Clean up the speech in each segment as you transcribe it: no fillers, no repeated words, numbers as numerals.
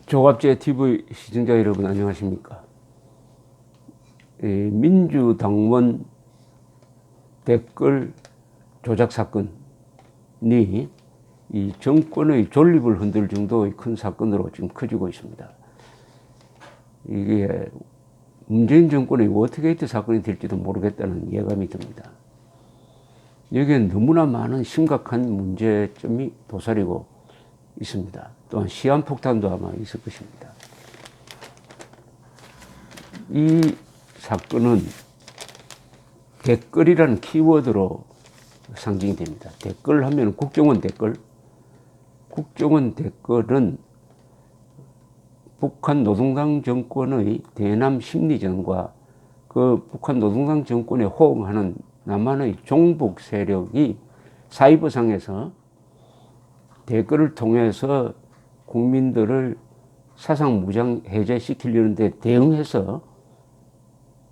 조갑제 TV 시청자 여러분 안녕하십니까? 민주당원 댓글 조작 사건이 이 정권의 존립을 흔들 정도의 큰 사건으로 지금 커지고 있습니다. 이게 문재인 정권의 워터게이트 사건이 될지도 모르겠다는 예감이 듭니다. 여기엔 너무나 많은 심각한 문제점이 도사리고 있습니다. 또한 시한폭탄도 아마 있을 것입니다. 이 사건은 댓글이라는 키워드로 상징이 됩니다. 댓글 하면 국정원 댓글. 국정원 댓글은 북한 노동당 정권의 대남 심리전과 그 북한 노동당 정권에 호응하는 남한의 종북 세력이 사이버상에서 댓글을 통해서 국민들을 사상 무장 해제시키려는데 대응해서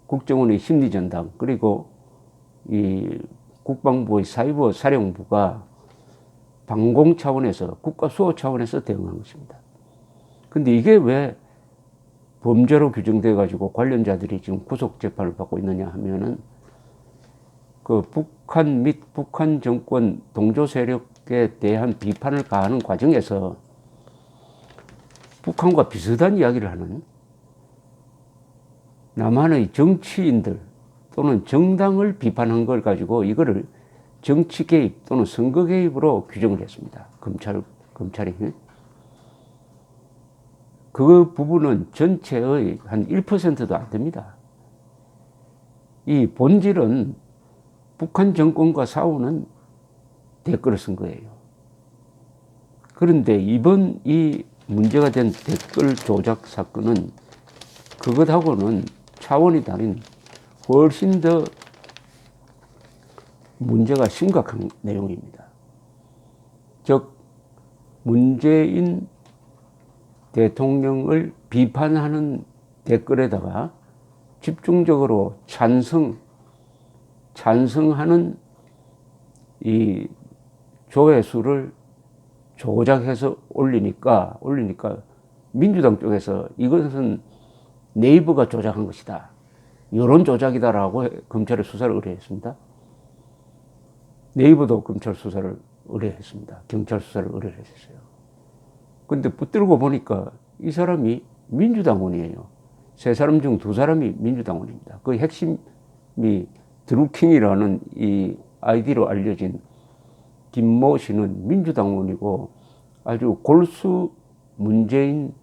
국정원의 심리전당 그리고 이 국방부의 사이버 사령부가 방공 차원에서 국가 수호 차원에서 대응한 것입니다. 근데 이게 왜 범죄로 규정돼 가지고 관련자들이 지금 구속 재판을 받고 있느냐 하면은 그 북한 및 북한 정권 동조 세력에 대한 비판을 가하는 과정에서 북한과 비슷한 이야기를 하는 남한의 정치인들 또는 정당을 비판한 걸 가지고 이거를 정치 개입 또는 선거 개입으로 규정을 했습니다. 검찰이. 그 부분은 전체의 한 1%도 안 됩니다. 이 본질은 북한 정권과 싸우는 댓글을 쓴 거예요. 그런데 이번 이 문제가 된 댓글 조작 사건은 그것하고는 차원이 다른 훨씬 더 문제가 심각한 내용입니다. 즉 문재인 대통령을 비판하는 댓글에다가 집중적으로 찬성하는 이 조회수를 조작해서 올리니까 민주당 쪽에서 이것은 네이버가 조작한 것이다. 여론 조작이다라고 검찰에 수사를 의뢰했습니다. 네이버도 검찰 수사를 의뢰했습니다. 경찰 수사를 의뢰했어요. 근데 붙들고 보니까 이 사람이 민주당원이에요. 세 사람 중 두 사람이 민주당원입니다. 그 핵심이 드루킹이라는 이 아이디로 알려진 김모 씨는 민주당원이고 아주 골수 문재인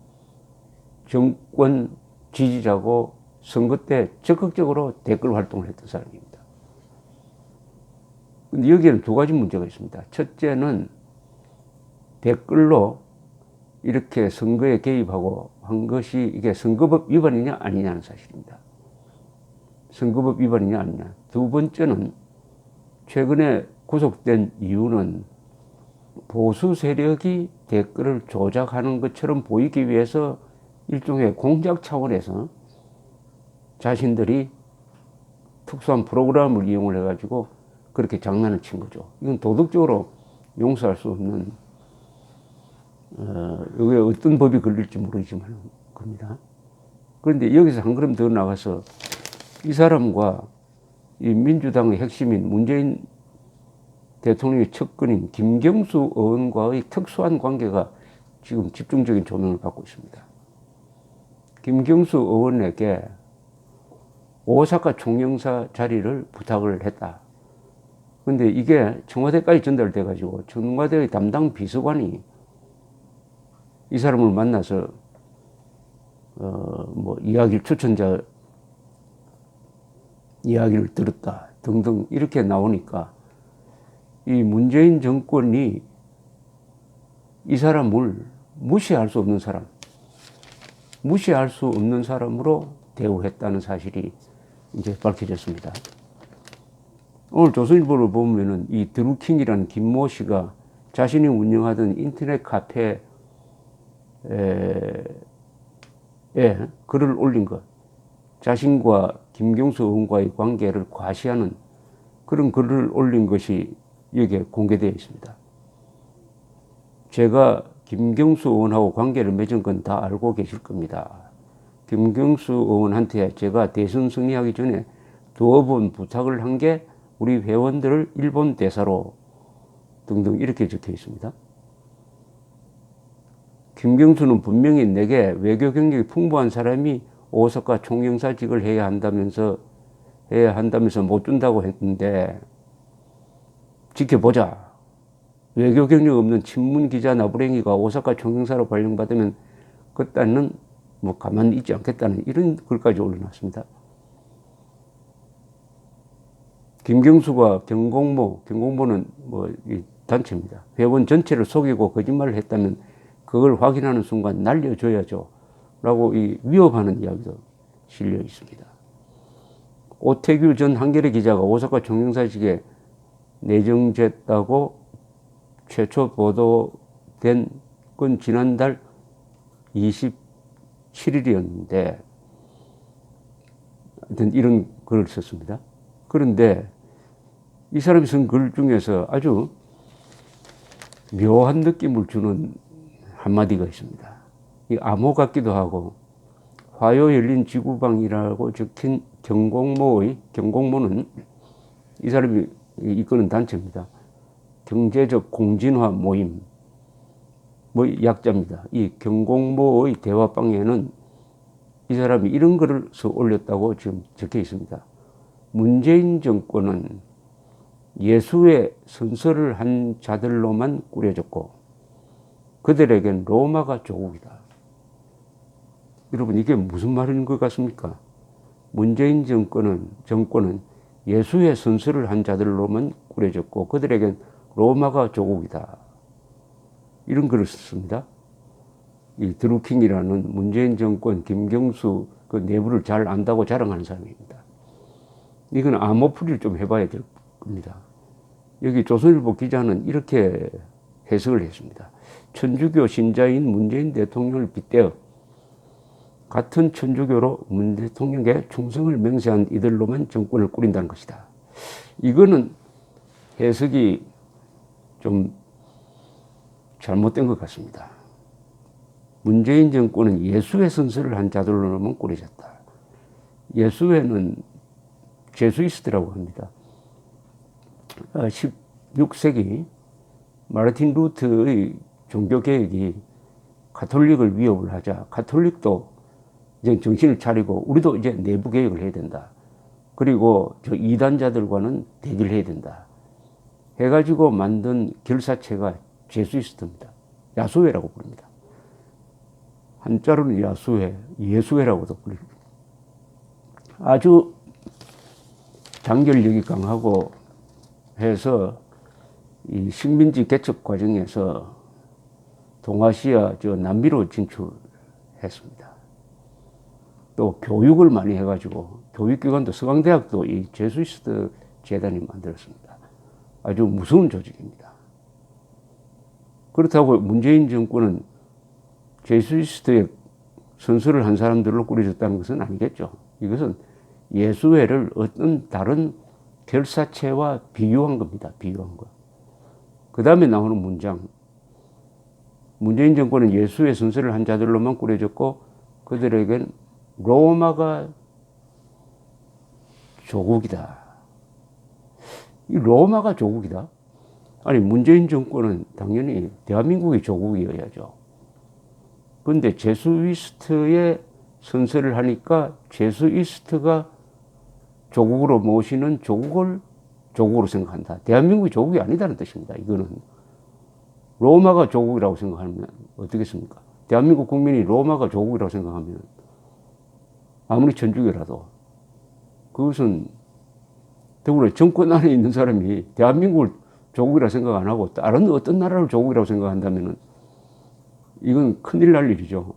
정권 지지자고 선거 때 적극적으로 댓글 활동을 했던 사람입니다. 근데 여기에는 두 가지 문제가 있습니다. 첫째는 댓글로 이렇게 선거에 개입하고 한 것이 이게 선거법 위반이냐 아니냐는 사실입니다. 선거법 위반이냐 아니냐. 두 번째는 최근에 구속된 이유는 보수 세력이 댓글을 조작하는 것처럼 보이기 위해서 일종의 공작 차원에서 자신들이 특수한 프로그램을 이용을 해가지고 그렇게 장난을 친 거죠. 이건 도덕적으로 용서할 수 없는 여기에 어떤 법이 걸릴지 모르지만 겁니다. 그런데 여기서 한 걸음 더 나가서 이 사람과 이 민주당의 핵심인 문재인 대통령의 측근인 김경수 의원과의 특수한 관계가 지금 집중적인 조명을 받고 있습니다. 김경수 의원에게 오사카 총영사 자리를 부탁을 했다. 그런데 이게 청와대까지 전달돼 가지고 청와대의 담당 비서관이 이 사람을 만나서 추천자 이야기를 들었다 등등 이렇게 나오니까 이 문재인 정권이 이 사람을 무시할 수 없는 사람으로 대우했다는 사실이 이제 밝혀졌습니다. 오늘 조선일보를 보면은 이 드루킹이라는 김모 씨가 자신이 운영하던 인터넷 카페에 글을 올린 것, 자신과 김경수 의원과의 관계를 과시하는 그런 글을 올린 것이 여기에 공개되어 있습니다. 제가 김경수 의원하고 관계를 맺은 건 다 알고 계실 겁니다. 김경수 의원한테 제가 대선 승리하기 전에 두어 번 부탁을 한 게 우리 회원들을 일본 대사로 등등 이렇게 적혀 있습니다. 김경수는 분명히 내게 외교 경력이 풍부한 사람이 오사카 총영사직을 해야 한다면서 못 준다고 했는데 지켜보자. 외교 경력 없는 친문 기자 나부랭이가 오사카 총영사로 발령받으면 그딴은 뭐 가만히 있지 않겠다는 이런 글까지 올려놨습니다. 김경수가 경공모는 뭐 단체입니다. 회원 전체를 속이고 거짓말을 했다면 그걸 확인하는 순간 날려줘야죠. 라고 위협하는 이야기도 실려 있습니다. 오태규 전 한겨레 기자가 오사카 총영사직에 내정됐다고 최초 보도된 건 지난달 27일이었는데 하여튼 이런 글을 썼습니다. 그런데 이 사람이 쓴 글 중에서 아주 묘한 느낌을 주는 한마디가 있습니다. 이 암호 같기도 하고 화요 열린 지구방이라고 적힌 경공모는 이 사람이 이끄는 단체입니다. 경제적 공진화 모임 뭐 약자입니다. 이 경공모의 대화방에는 이 사람이 이런 글을 써 올렸다고 지금 적혀 있습니다. 문재인 정권은 예수의 선서를 한 자들로만 꾸려졌고 그들에겐 로마가 조국이다. 여러분 이게 무슨 말인 것 같습니까? 문재인 정권은 예수의 선서를 한 자들로만 꾸려졌고 그들에겐 로마가 조국이다. 이런 글을 썼습니다. 이 드루킹이라는 문재인 정권 김경수 그 내부를 잘 안다고 자랑하는 사람입니다. 이건 암호풀이를 좀 해봐야 될 겁니다. 여기 조선일보 기자는 이렇게 해석을 했습니다. 천주교 신자인 문재인 대통령을 빗대어 같은 천주교로 문 대통령에게 충성을 맹세한 이들로만 정권을 꾸린다는 것이다. 이거는 해석이 좀 잘못된 것 같습니다. 문재인 정권은 예수의 선서를 한 자들로만 꾸려졌다. 예수회는 제수이스트라고 합니다. 16세기 마르틴 루트의 종교개혁이 가톨릭을 위협을 하자 가톨릭도 이제 정신을 차리고 우리도 이제 내부 개혁을 해야 된다. 그리고 저 이단자들과는 대결을 해야 된다. 해가지고 만든 결사체가 제수이스트입니다. 야수회라고 부릅니다. 한자로는 야수회, 예수회라고도 부릅니다. 아주 장결력이 강하고 해서 이 식민지 개척 과정에서 동아시아 남미로 진출했습니다. 또 교육을 많이 해가지고 교육기관도 서강대학도 이 제수이스트 재단이 만들었습니다. 아주 무서운 조직입니다. 그렇다고 문재인 정권은 제수이스트의 선서를 한 사람들로 꾸려졌다는 것은 아니겠죠. 이것은 예수회를 어떤 다른 결사체와 비유한 겁니다. 비유한 거. 그 다음에 나오는 문장. 문재인 정권은 예수의 선서를 한 자들로만 꾸려졌고 그들에겐 로마가 조국이다. 이 로마가 조국이다? 아니 문재인 정권은 당연히 대한민국이 조국이어야죠. 그런데 제수이스트의 선서를 하니까 제수이스트가 조국으로 모시는 조국을 조국으로 생각한다. 대한민국이 조국이 아니다는 뜻입니다. 이거는 로마가 조국이라고 생각하면 어떻겠습니까? 대한민국 국민이 로마가 조국이라고 생각하면 아무리 천주교라도 그것은 더구나 정권 안에 있는 사람이 대한민국을 조국이라고 생각 안 하고 다른 어떤 나라를 조국이라고 생각한다면 이건 큰일 날 일이죠.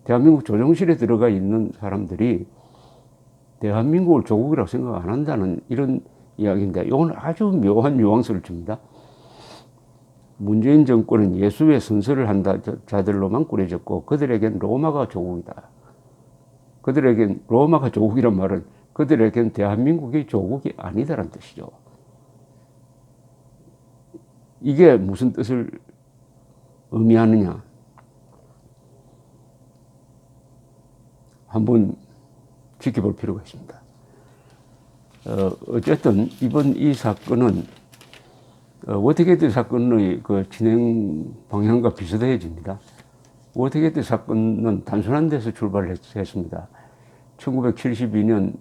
대한민국 조정실에 들어가 있는 사람들이 대한민국을 조국이라고 생각 안 한다는 이런 이야기인데 이건 아주 묘한 뉘앙스를 줍니다. 문재인 정권은 예수의 선서를 한 자들로만 꾸려졌고 그들에겐 로마가 조국이다. 그들에겐 로마가 조국이란 말은 그들에겐 대한민국이 조국이 아니다라는 뜻이죠. 이게 무슨 뜻을 의미하느냐. 한번 지켜볼 필요가 있습니다. 어쨌든 이번 이 사건은 워터게이트 사건의 그 진행 방향과 비슷해집니다. 워터게이트 사건은 단순한 데서 출발했습니다. 1972년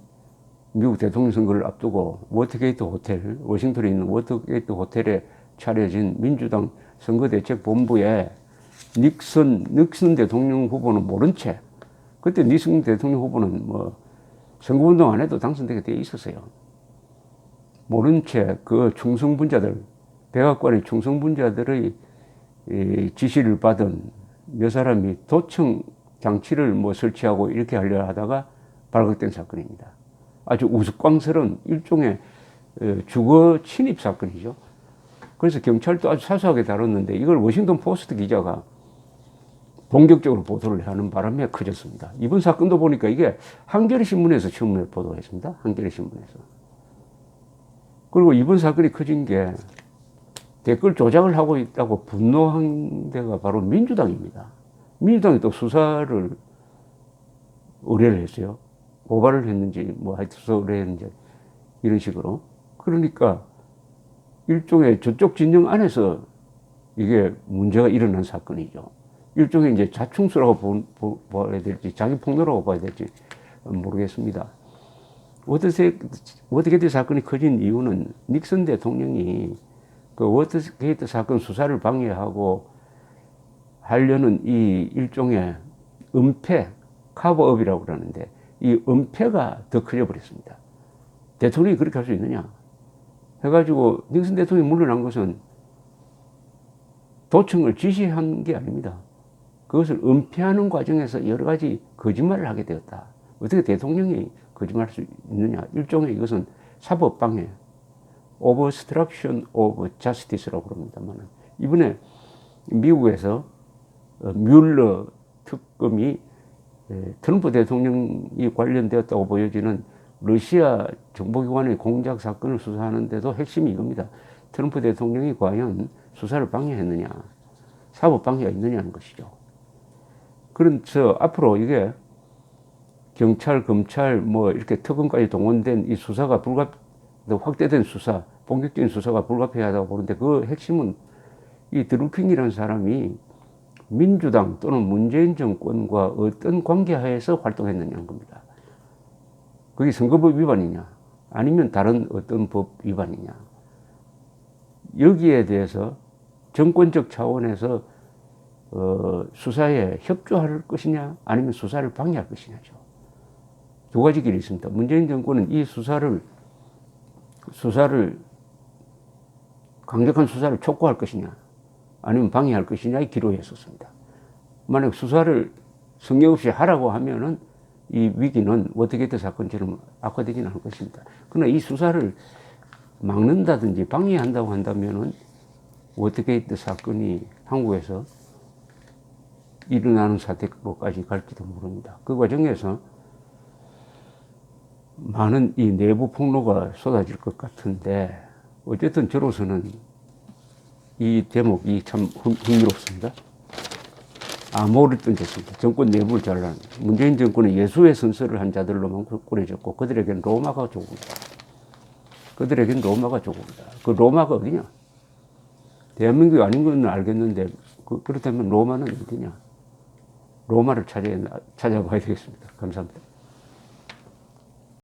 미국 대통령 선거를 앞두고 워터게이트 호텔, 워싱턴에 있는 워터게이트 호텔에 차려진 민주당 선거대책본부에 닉슨 대통령 후보는 모른 채, 그때 닉슨 대통령 후보는 뭐 선거운동 안 해도 당선되게 돼 있었어요. 모른 채 그 충성분자들, 백악관의 충성분자들의 지시를 받은 몇 사람이 도청 장치를 뭐 설치하고 이렇게 하려 하다가 발각된 사건입니다. 아주 우스꽝스러운 일종의 주거 침입 사건이죠. 그래서 경찰도 아주 사소하게 다뤘는데 이걸 워싱턴 포스트 기자가 본격적으로 보도를 하는 바람에 커졌습니다. 이번 사건도 보니까 이게 한겨레 신문에서 처음에 보도했습니다. 한겨레 신문에서. 그리고 이번 사건이 커진 게 댓글 조작을 하고 있다고 분노한 데가 바로 민주당입니다. 민주당이 또 수사를 의뢰를 했어요. 고발을 했는지 뭐 하여튼 수사 의뢰했는지 이런 식으로. 그러니까 일종의 저쪽 진영 안에서 이게 문제가 일어난 사건이죠. 일종의 이제 자충수라고 봐야 될지 자기 폭로라고 봐야 될지 모르겠습니다. 워터게이트 사건이 커진 이유는 닉슨 대통령이 그 워터게이트 사건 수사를 방해하고 하려는 이 일종의 은폐, 커버업이라고 그러는데 이 은폐가 더 커져버렸습니다. 대통령이 그렇게 할 수 있느냐? 해가지고 닉슨 대통령이 물러난 것은 도청을 지시한 게 아닙니다. 그것을 은폐하는 과정에서 여러 가지 거짓말을 하게 되었다. 어떻게 대통령이 거짓말할 수 있느냐? 일종의 이것은 사법방해, obstruction of justice라고 그럽니다만 이번에 미국에서 뮬러 특검이 트럼프 대통령이 관련되었다고 보여지는 러시아 정보기관의 공작 사건을 수사하는데도 핵심이 이겁니다. 트럼프 대통령이 과연 수사를 방해했느냐, 사법 방해가 있느냐는 것이죠. 그래서 앞으로 이게 경찰, 검찰 뭐 이렇게 특검까지 동원된 이 수사가 확대된 수사, 본격적인 수사가 불가피하다고 보는데 그 핵심은 이 드루킹이라는 사람이 민주당 또는 문재인 정권과 어떤 관계하에서 활동했느냐는 겁니다. 그게 선거법 위반이냐 아니면 다른 어떤 법 위반이냐. 여기에 대해서 정권적 차원에서 수사에 협조할 것이냐 아니면 수사를 방해할 것이냐죠. 두 가지 길이 있습니다. 문재인 정권은 이 수사를 강력한 수사를 촉구할 것이냐 아니면 방해할 것이냐의 기로했었습니다. 만약 수사를 성의 없이 하라고 하면은 이 위기는 워터게이트 사건처럼 악화되지는 않을 것입니다. 그러나 이 수사를 막는다든지 방해한다고 한다면은 워터게이트 사건이 한국에서 일어나는 사태로까지 갈지도 모릅니다. 그 과정에서 많은 이 내부 폭로가 쏟아질 것 같은데 어쨌든 저로서는 이 대목이 참 흥미롭습니다. 암호를 던졌습니다. 정권 내부를 잘라는. 문재인 정권은 예수의 선서를 한 자들로만 꾸려졌고 그들에게는 로마가 조국이다. 그들에게는 로마가 조국이다. 그 로마가 어디냐? 대한민국이 아닌 건 알겠는데 그렇다면 로마는 어디냐? 로마를 찾아봐야 되겠습니다. 감사합니다.